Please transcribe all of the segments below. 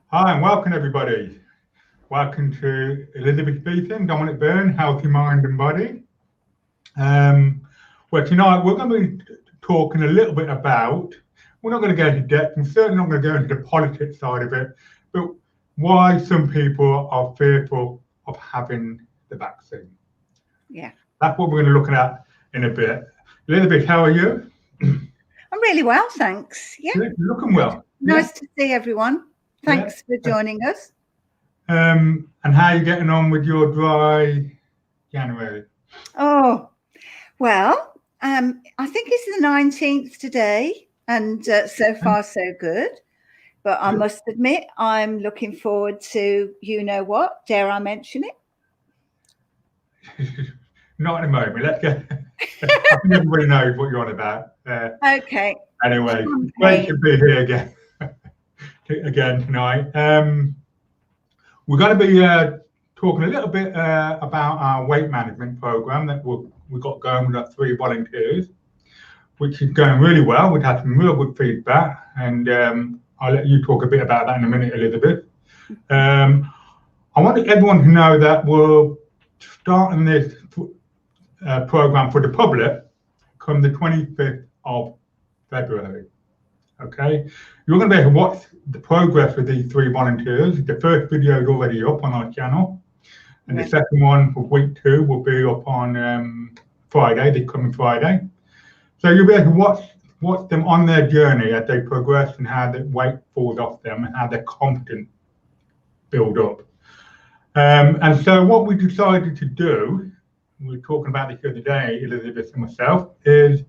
Hi and welcome everybody. Welcome to Elizabeth Beetham, Dominic Beirne, Healthy Mind and Body. Well, tonight we're going to be talking a little bit about, we're not going to go into depth and certainly not going to go into the politics side of it, but why some people are fearful of having the vaccine. Yeah. That's what we're going to look at in a bit. Elizabeth, how are you? I'm really well, thanks. Yeah. You're looking well. Nice to see everyone. Thanks for joining us. And how are you getting on with your dry January? Oh, well, I think it's the 19th today, and so far so good. But I must admit, I'm looking forward to, you know what, dare I mention it? Not in a moment. Let's go. I think everybody knows what you're on about. Okay. Anyway, great to be here again tonight. We're going to be talking a little bit about our weight management program that we've got going with our 3 volunteers, which is going really well. We've had some real good feedback, and I'll let you talk a bit about that in a minute, Elizabeth. I want everyone to know that we're starting this program for the public come the 25th of February. Okay, you're going to be able to watch the progress with these 3 volunteers. The first video is already up on our channel, and the second one for week 2 will be up on Friday, the coming Friday. So you'll be able to watch them on their journey as they progress and how the weight falls off them and how their confidence build up. And so what we decided to do, we were talking about this the other day, Elizabeth and myself, is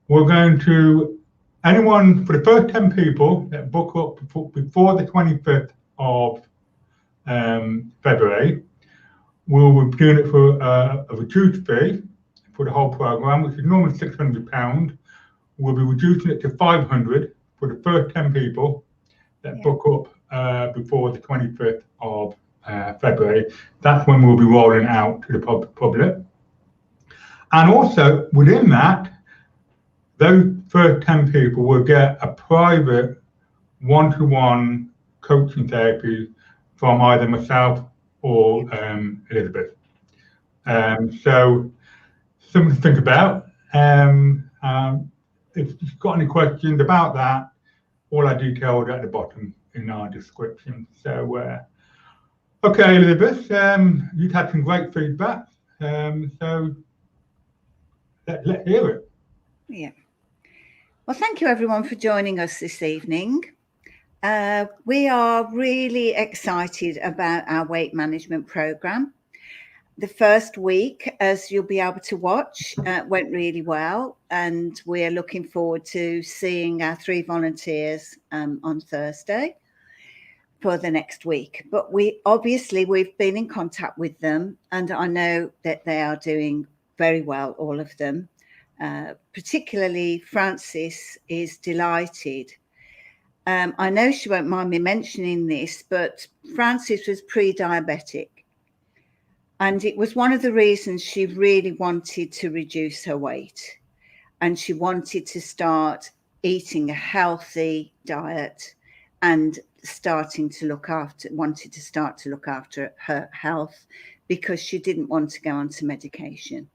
we're going to, anyone, for the first 10 people that book up before the 25th of February, we'll be doing it for a reduced fee for the whole program, which is normally £600. We'll be reducing it to £500 for the first 10 people that book up before the 25th of February. That's when we'll be rolling out to the public. And also within that, those first 10 people will get a private one-to-one coaching therapy from either myself or Elizabeth. So something to think about. If you've got any questions about that, all our details are at the bottom in our description. So, okay, Elizabeth, you've had some great feedback. So let's hear it. Yeah. Well, thank you everyone for joining us this evening. We are really excited about our weight management program. The first week, as you'll be able to watch, went really well, and we're looking forward to seeing our 3 volunteers on Thursday for the next week. But we've been in contact with them, and I know that they are doing very well, all of them. Particularly Frances is delighted. I know she won't mind me mentioning this, but Frances was pre-diabetic. And it was one of the reasons she really wanted to reduce her weight. And she wanted to start eating a healthy diet and wanted to start to look after her health because she didn't want to go onto medication.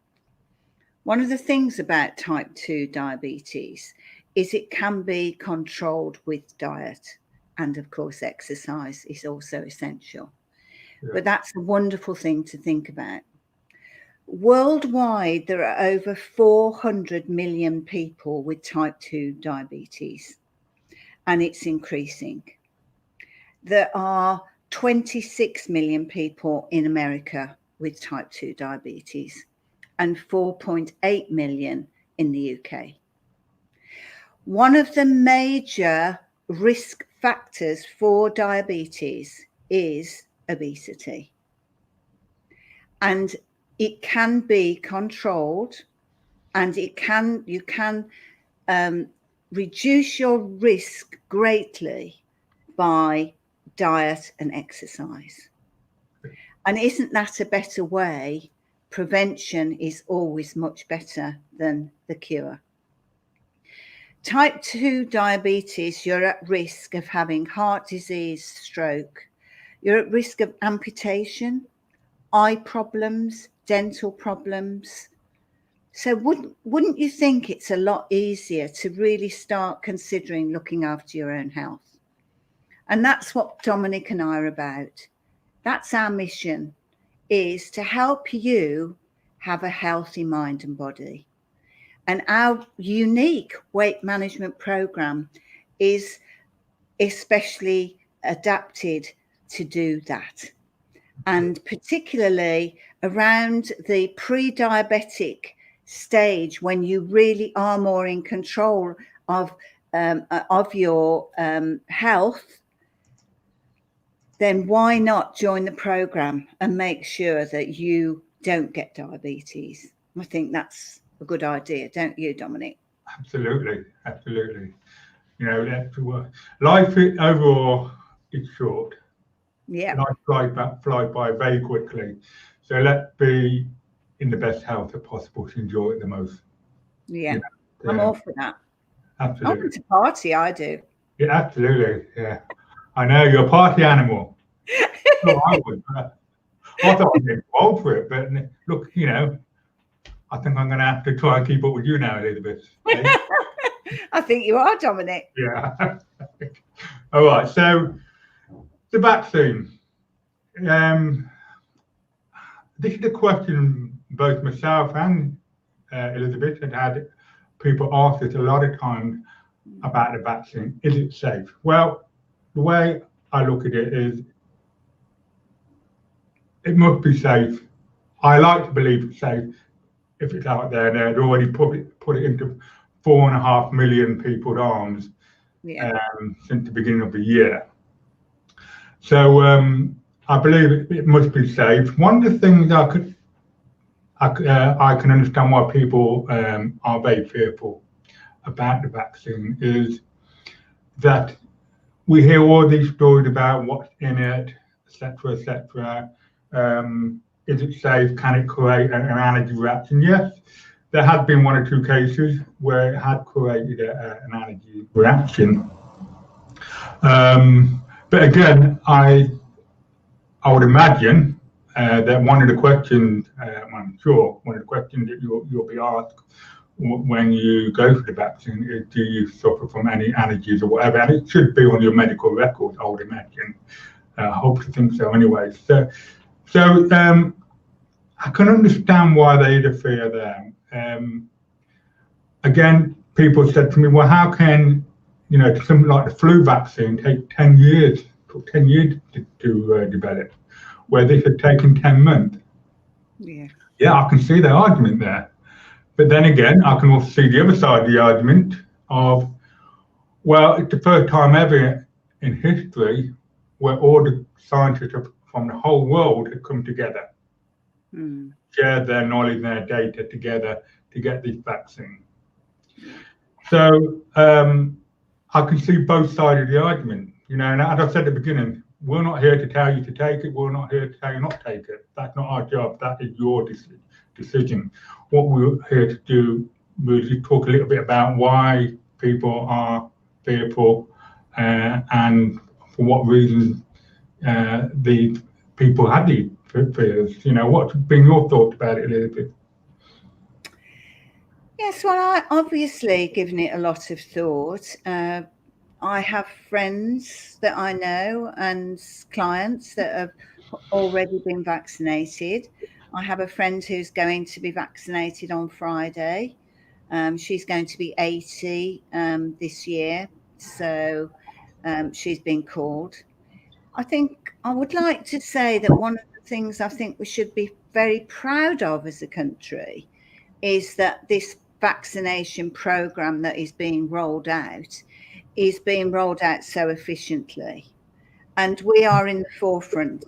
One of the things about type 2 diabetes is it can be controlled with diet. And of course, exercise is also essential. Yeah. But that's a wonderful thing to think about. Worldwide, there are over 400 million people with type 2 diabetes, and it's increasing. There are 26 million people in America with type 2 diabetes, and 4.8 million in the UK. One of the major risk factors for diabetes is obesity. And it can be controlled, and you can reduce your risk greatly by diet and exercise. And isn't that a better way? Prevention is always much better than the cure. type 2 diabetes, you're at risk of having heart disease, stroke. You're at risk of amputation, eye problems, dental problems. So wouldn't you think it's a lot easier to really start considering looking after your own health? And that's what Dominic and I are about. That's our mission, is to help you have a healthy mind and body. And our unique weight management program is especially adapted to do that. And particularly around the pre-diabetic stage, when you really are more in control of your health, then why not join the program and make sure that you don't get diabetes? I think that's a good idea, don't you, Dominic? Absolutely, absolutely. You know, life overall is short. Yeah. Life fly by very quickly. So let's be in the best health possible to enjoy it the most. Yeah, you know, I'm all for that. Absolutely. I want to party, I do. Yeah, absolutely. Yeah, I know you're a party animal. Well, I would. I thought I'd get involved for it, but look, you know, I think I'm going to have to try and keep up with you now, Elizabeth. Eh? I think you are, Dominic. Yeah. All right. So the vaccine. This is a question both myself and Elizabeth had people ask us a lot of times about the vaccine. Is it safe? Well, the way I look at it is it must be safe. I like to believe it's safe if it's out there and they'd already put it into 4.5 million people's arms since the beginning of the year. So I believe it must be safe. One of the things I can understand why people are very fearful about the vaccine is that we hear all these stories about what's in it, etc., etc. Is it safe? Can it create an allergy reaction? Yes, there has been 1 or 2 cases where it had created an allergy reaction. But again, I would imagine that one of the questions, I'm sure, one of the questions that you'll be asked when you go for the vaccine is, do you suffer from any allergies or whatever? And it should be on your medical record, I would imagine. I hope to think so anyway. So I can understand why they interfere there. Again, people said to me, well, how can, you know, something like the flu vaccine take 10 years, took 10 years to develop, where this had taken 10 months? Yeah, I can see the argument there. But then again, I can also see the other side of the argument of, well, it's the first time ever in history where all the scientists from the whole world have come together, share their knowledge and their data together to get this vaccine. So I can see both sides of the argument, you know, and as I said at the beginning, we're not here to tell you to take it. We're not here to tell you not to take it. That's not our job. That is your decision. What we're here to do is to talk a little bit about why people are fearful and for what reasons the people have these fears. You know, what's been your thoughts about it a little bit? Yes, well, I obviously given it a lot of thought. I have friends that I know and clients that have already been vaccinated. I have a friend who's going to be vaccinated on Friday. She's going to be 80 this year, so she's been called. I think I would like to say that one of the things I think we should be very proud of as a country is that this vaccination program that is being rolled out so efficiently. And we are in the forefront,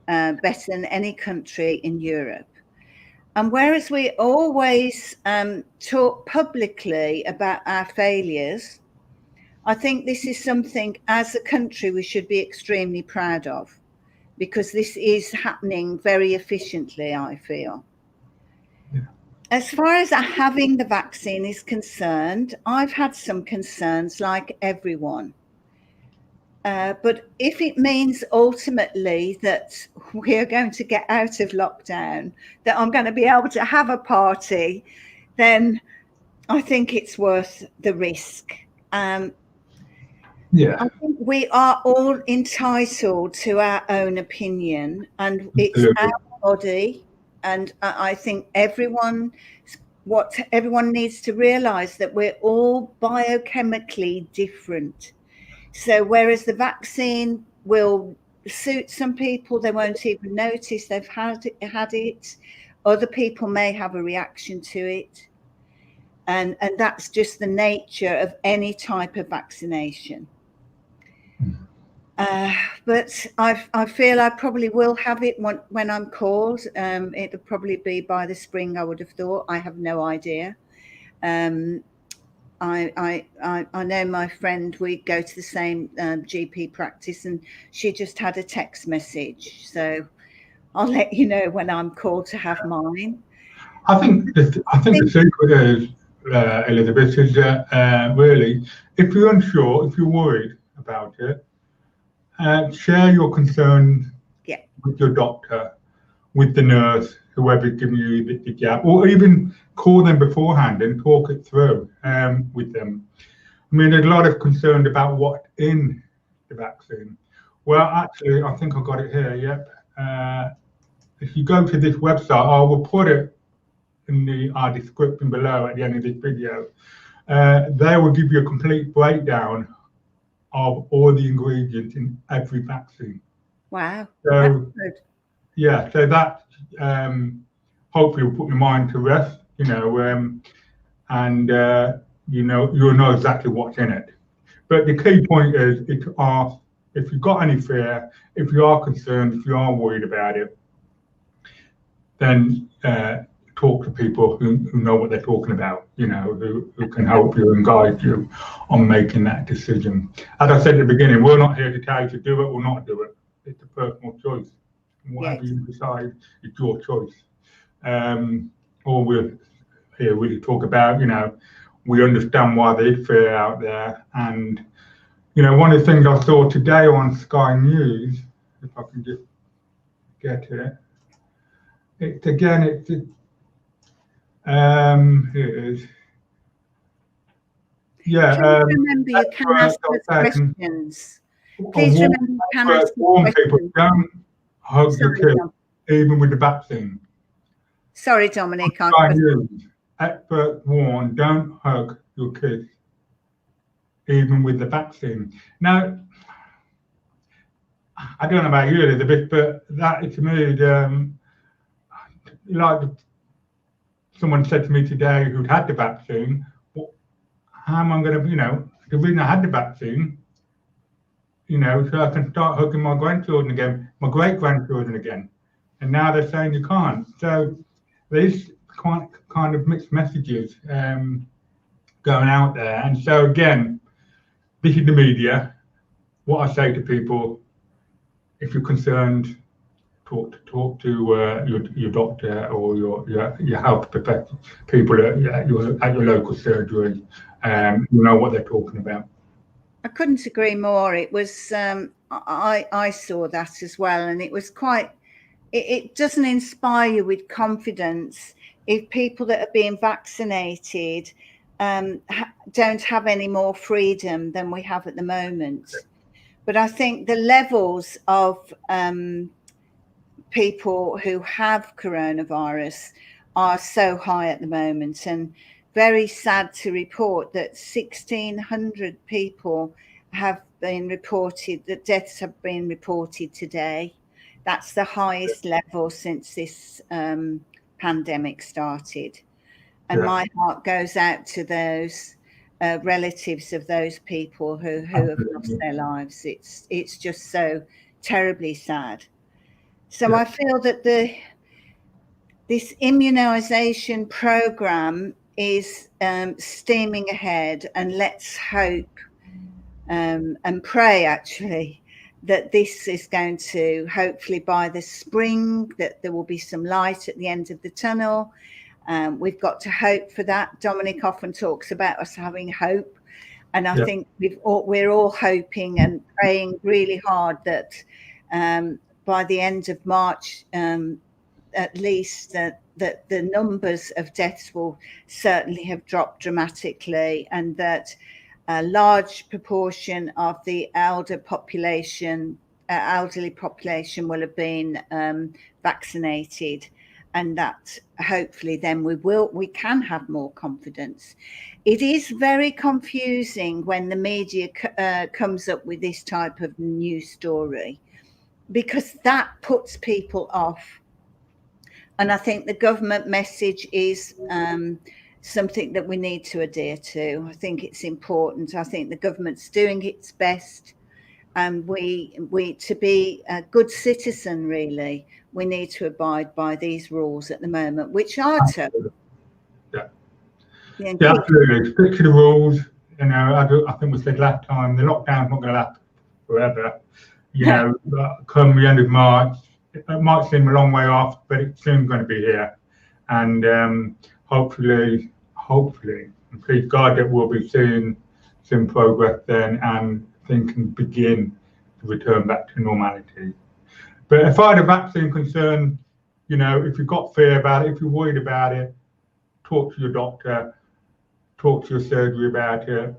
better than any country in Europe. And whereas we always talk publicly about our failures, I think this is something as a country we should be extremely proud of, because this is happening very efficiently, I feel. Yeah. as far as having the vaccine is concerned, I've had some concerns like everyone. But if it means ultimately that we are going to get out of lockdown, that I'm going to be able to have a party, then I think it's worth the risk. Yeah, I think we are all entitled to our own opinion, and it's absolutely. our body. And I think what everyone needs to realise that we're all biochemically different. So whereas the vaccine will suit some people, they won't even notice they've had it. Other people may have a reaction to it. And that's just the nature of any type of vaccination. But I feel I probably will have it when I'm called. It'll probably be by the spring, I would have thought. I have no idea. I know my friend, we go to the same GP practice, and she just had a text message. So I'll let you know when I'm called to have mine. I think the secret is, Elizabeth, is that really, if you're unsure, if you're worried about it, share your concerns with your doctor, with the nurse, whoever's giving you the jab, or even call them beforehand and talk it through with them. I mean, there's a lot of concern about what's in the vaccine. Well, actually, I think I got it here. Yep. If you go to this website, I will put it in our description below at the end of this video. They will give you a complete breakdown of all the ingredients in every vaccine. Wow. So, yeah, so that hopefully will put your mind to rest, and you'll know exactly what's in it. But the key point is if you've got any fear, if you are concerned, if you are worried about it, then talk to people who know what they're talking about, who can help you and guide you on making that decision. As I said at the beginning, we're not here to tell you to do it or not do it. It's a personal choice. Whatever you decide, it's your choice. All we're here really talk about, we understand why there's fear out there. And, one of the things I saw today on Sky News, if I can just get it, here it is. Yeah. Please remember you can ask us questions. Please remember you can ask us questions. People don't hug your kids, even with the vaccine. Sorry, Dominic. Experts warn, don't hug your kids, even with the vaccine. Now, I don't know about you, Elizabeth, but that to me, like someone said to me today who'd had the vaccine, how am I going to, the reason I had the vaccine, so I can start hugging my grandchildren again, my great-grandchildren again. And now they're saying you can't. So there's kind of mixed messages going out there. And so again, this is the media. What I say to people, if you're concerned, talk to your doctor or your health professional, people at your local surgery. You know what they're talking about. I couldn't agree more. It was I saw that as well, and it was quite. It doesn't inspire you with confidence if people that are being vaccinated don't have any more freedom than we have at the moment. But I think the levels of people who have coronavirus are so high at the moment, and very sad to report that 1,600 people have been reported, that deaths have been reported today. That's the highest level since this pandemic started. And my heart goes out to those relatives of those people who have lost their lives. It's just so terribly sad. So I feel that this immunization program is steaming ahead, and let's hope and pray actually that this is going to, hopefully by the spring, that there will be some light at the end of the tunnel, We've got to hope for that. Dominic often talks about us having hope. And I think we're all hoping and praying really hard that by the end of March, at least that the numbers of deaths will certainly have dropped dramatically, and that a large proportion of the elderly population will have been vaccinated, and that hopefully then we can have more confidence. It is very confusing when the media comes up with this type of news story, because that puts people off. And I think the government message is something that we need to adhere to. I think it's important. I think the government's doing its best, and we to be a good citizen, really, we need to abide by these rules at the moment, which are tough. Yeah, absolutely. Stick to the rules. You know, I think we said last time, the lockdown's not going to last forever. You know, come the end of March, it might seem a long way off, but it's soon going to be here. And hopefully, and please God, that we'll be seeing some progress then, and things can begin to return back to normality. But as far as the vaccine concerned, you know, if you've got fear about it, if you're worried about it, talk to your doctor, talk to your surgery about it.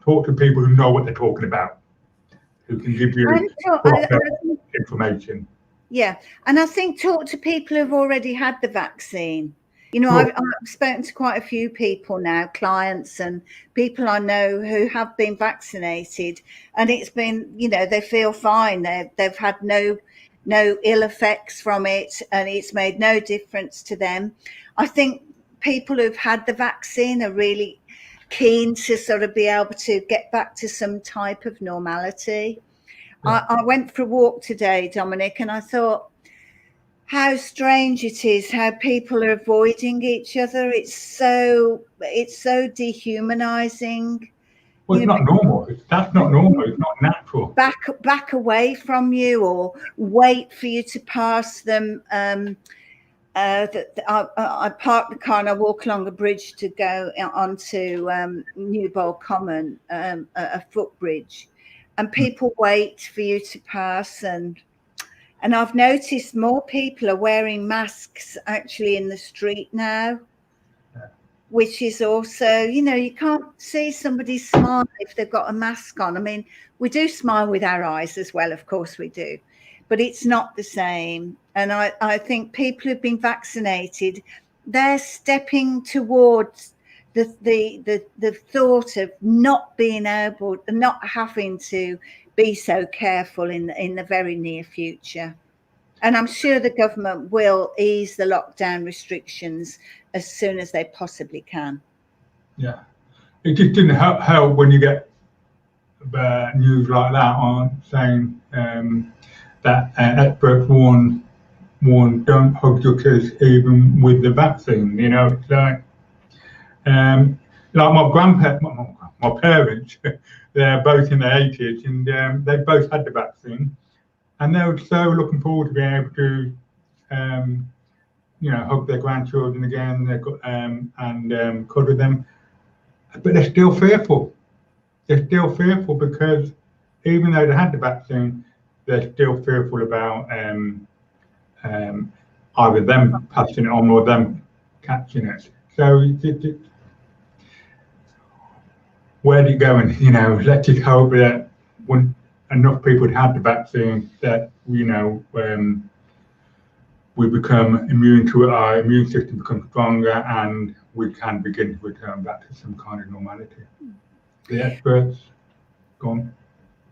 Talk to people who know what they're talking about, who can give you proper information. Yeah, and I think talk to people who've already had the vaccine. You know, I've spoken to quite a few people now, clients and people I know who have been vaccinated, and it's been, you know, they feel fine. They've had no ill effects from it, and it's made no difference to them. I think people who've had the vaccine are really keen to sort of be able to get back to some type of normality. I went for a walk today, Dominic, and I thought how strange it is how people are avoiding each other. It's so dehumanizing. Well, it's not normal. That's not normal. It's not natural. Back away from you, or wait for you to pass them. I park the car and I walk along a bridge to go onto Newbold Common, a footbridge, and people wait for you to pass. And I've noticed more people are wearing masks actually in the street now, which is also, you know, you can't see somebody smile if they've got a mask on. I mean, we do smile with our eyes as well, of course we do, but it's not the same. And I think people who've been vaccinated, they're stepping towards the thought of not being able, not having to be so careful in the very near future. And I'm sure the government will ease the lockdown restrictions as soon as they possibly can. Yeah, it just didn't help when you get news like that on saying that experts warn don't hug your kids even with the vaccine. You know, it's like my parents, they're both in their 80s, and they both had the vaccine, and they were so looking forward to being able to, you know, hug their grandchildren again, and cuddle them. But they're still fearful. They're still fearful because even though they had the vaccine, they're still fearful about either them passing it on or them catching it. So where do you go? And, you know, let's just hope that when enough people had the vaccine, that, you know, we become immune to it, our immune system becomes stronger, and we can begin to return back to some kind of normality. The experts, go on.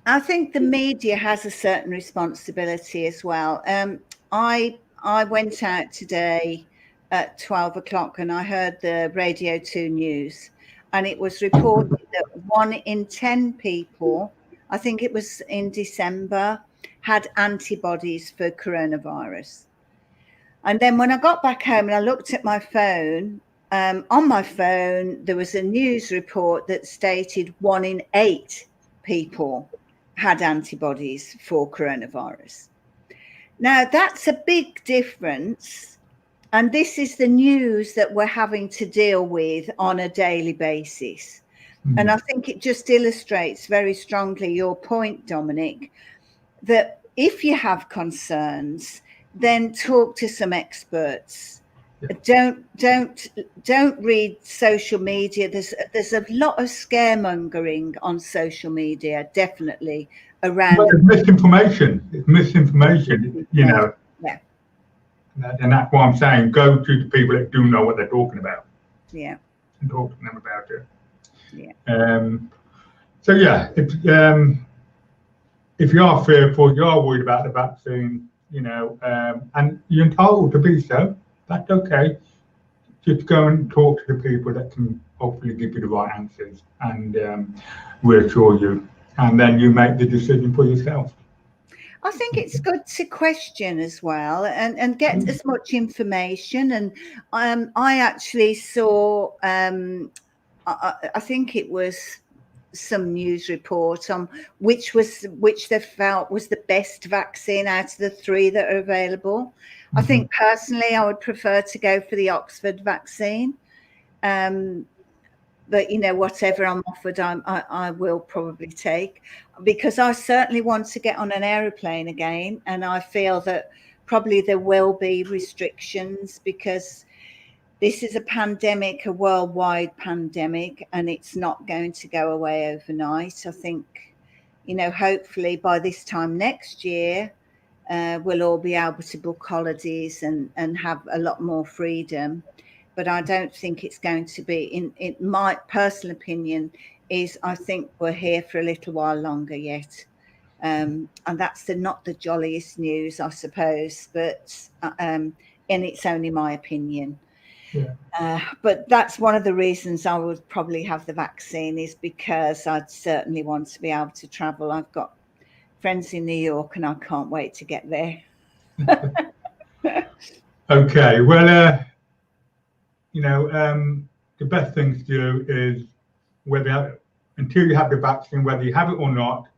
I think the media has a certain responsibility as well. I went out today at 12 o'clock and I heard the Radio 2 news, and it was reported that 1 in 10 people, I think it was in December, had antibodies for coronavirus. And then when I got back home and I looked at my phone, on my phone, there was a news report that stated 1 in 8 people had antibodies for coronavirus. Now, that's a big difference. And this is the news that we're having to deal with on a daily basis. And I think it just illustrates very strongly your point, Dominic, that if you have concerns, then talk to some experts. Don't read social media. There's a lot of scaremongering on social media, definitely around. Well, it's misinformation. It's misinformation, you know. Yeah. And that's why I'm saying go to the people that do know what they're talking about. Yeah. And talk to them about it. Yeah. So yeah, if you are fearful, you are worried about the vaccine, you know, and you're entitled to be so. That's okay. Just go and talk to the people that can hopefully give you the right answers and reassure you, and then you make the decision for yourself. I think it's good to question as well and get as much information. And I actually saw, I think it was some news report on which they felt was the best vaccine out of the 3 that are available. I think personally I would prefer to go for the Oxford vaccine. But you know, whatever I'm offered, I will probably take, because I certainly want to get on an aeroplane again, and I feel that probably there will be restrictions because this is a pandemic, a worldwide pandemic, and it's not going to go away overnight. I think, you know, hopefully by this time next year, we'll all be able to book holidays and have a lot more freedom. But I don't think it's going to be, in my personal opinion, is I think we're here for a little while longer yet. And that's not the jolliest news, I suppose, but and it's only my opinion. Yeah. But that's one of the reasons I would probably have the vaccine, is because I'd certainly want to be able to travel. I've got friends in New York and I can't wait to get there. Okay, well, you know, the best thing to do is until you have the vaccine, whether you have it or not,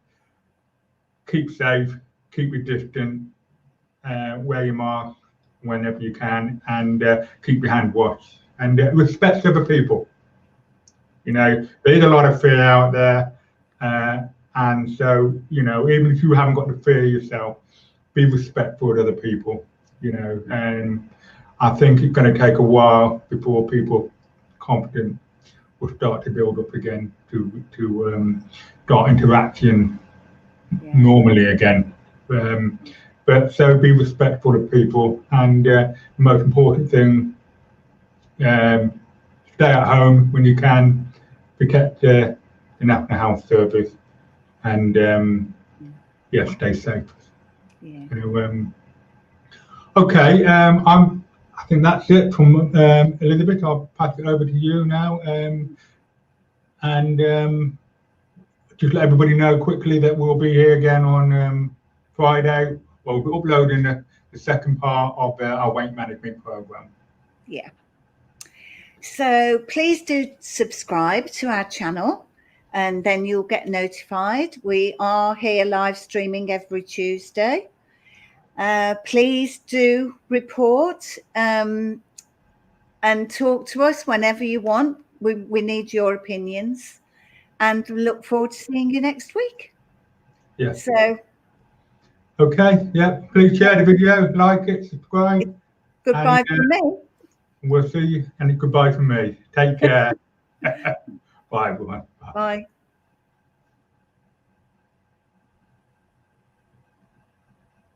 keep safe, keep your distance, wear your mask whenever you can, and keep your hand washed, and respect other people. You know, there's a lot of fear out there, and so, you know, even if you haven't got the fear yourself, be respectful of other people, you know, and I think it's going to take a while before people confident will start to build up again to start interacting normally again. But so be respectful of people, and the most important thing, stay at home when you can, protect the National Health Service, and yeah, stay safe. Yeah. So, okay, I think that's it from Elizabeth. I'll pass it over to you now, and just let everybody know quickly that we'll be here again on Friday. We'll be uploading the second part of our weight management program. Yeah. So please do subscribe to our channel, and then you'll get notified. We are here live streaming every Tuesday. Please do report and talk to us whenever you want. We need your opinions, and look forward to seeing you next week. Yeah. So. Okay. Yeah. Please share the video, like it, subscribe. Goodbye from me. We'll see you, and goodbye from me. Take care. Bye, everyone. Bye.